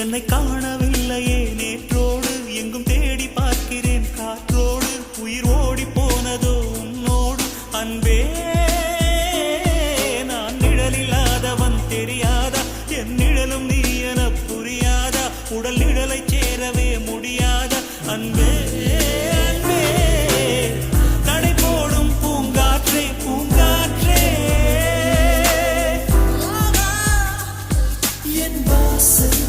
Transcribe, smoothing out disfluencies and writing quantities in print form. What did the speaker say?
என்னை காணவில்லையே நேற்றோடு எங்கும் தேடி பார்க்கிறேன் காற்றோடு உயிர் ஓடி போனதோ உன்னோடு அன்பே நான் நிழலில்லாதவன் தெரியாதா என் நிழலும் நீ என புரியாதா உடல் நிழலை சேரவே முடியாதா அன்பே அன்பே நடை போடும் பூங்காற்றே பூங்காற்றே என் வாசல்